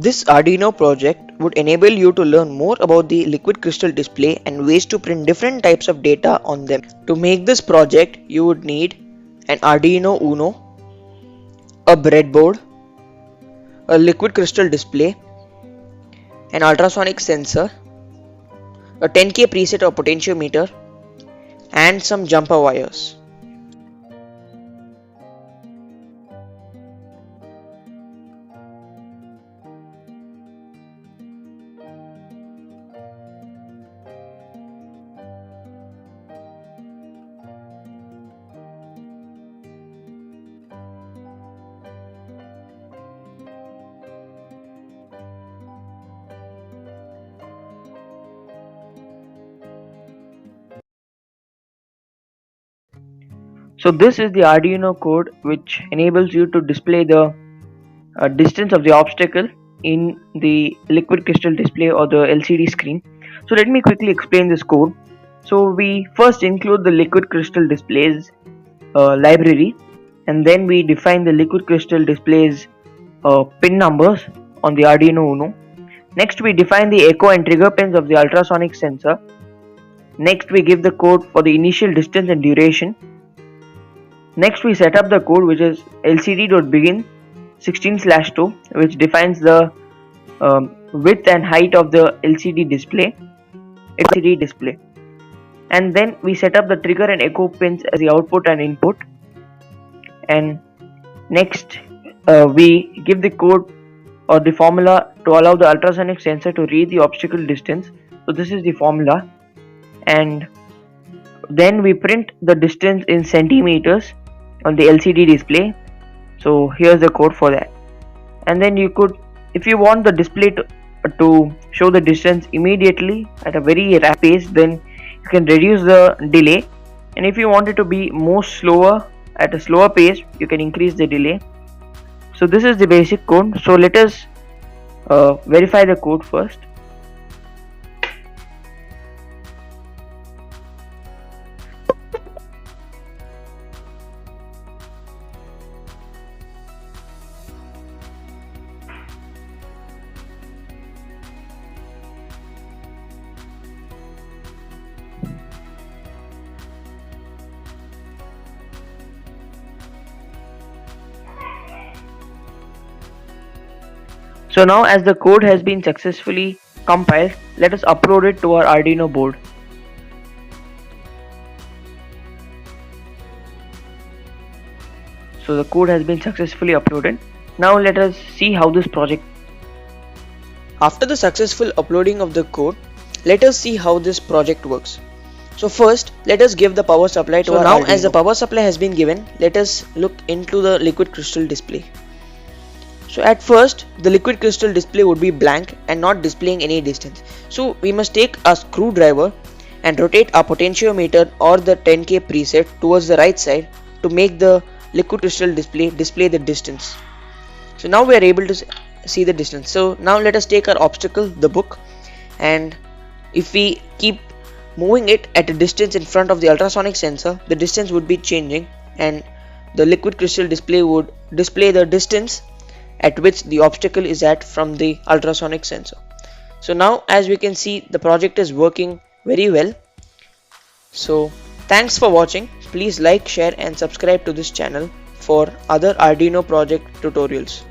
This Arduino project would enable you to learn more about the liquid crystal display and ways to print different types of data on them. To make this project, you would need an Arduino Uno, a breadboard, a liquid crystal display, an ultrasonic sensor, a 10K preset or potentiometer, and some jumper wires. So this is the Arduino code which enables you to display the distance of the obstacle in the liquid crystal display or the LCD screen. So let me quickly explain this code. So we first include the liquid crystal displays library, and then we define the liquid crystal displays pin numbers on the Arduino Uno. Next we define the echo and trigger pins of the ultrasonic sensor. Next we give the code for the initial distance and duration. Next we set up the code which is lcd.begin 16/2, which defines the width and height of the LCD display, and then we set up the trigger and echo pins as the output and input. And next we give the code or the formula to allow the ultrasonic sensor to read the obstacle distance. So this is the formula, and then we print the distance in centimeters on the LCD display. So here's the code for that. And then you could, if you want the display to show the distance immediately at a very rapid pace, then you can reduce the delay, and if you want it to be more slower at a slower pace, you can increase the delay. So this is the basic code. So let us verify the code first. So now as the code has been successfully compiled, let us upload it to our Arduino board. So the code has been successfully uploaded. Now let us see how this project. After the successful uploading of the code, let us see how this project works. So first, let us give the power supply to our Arduino. As the power supply has been given, let us look into the liquid crystal display. So at first, the liquid crystal display would be blank and not displaying any distance. So we must take a screwdriver and rotate our potentiometer or the 10K preset towards the right side to make the liquid crystal display the distance. So now we are able to see the distance. So now let us take our obstacle, the book, and if we keep moving it at a distance in front of the ultrasonic sensor, the distance would be changing, and the liquid crystal display would display the distance at which the obstacle is at from the ultrasonic sensor. So now as we can see, the project is working very well. So thanks for watching. Please like, share and subscribe to this channel for other Arduino project tutorials.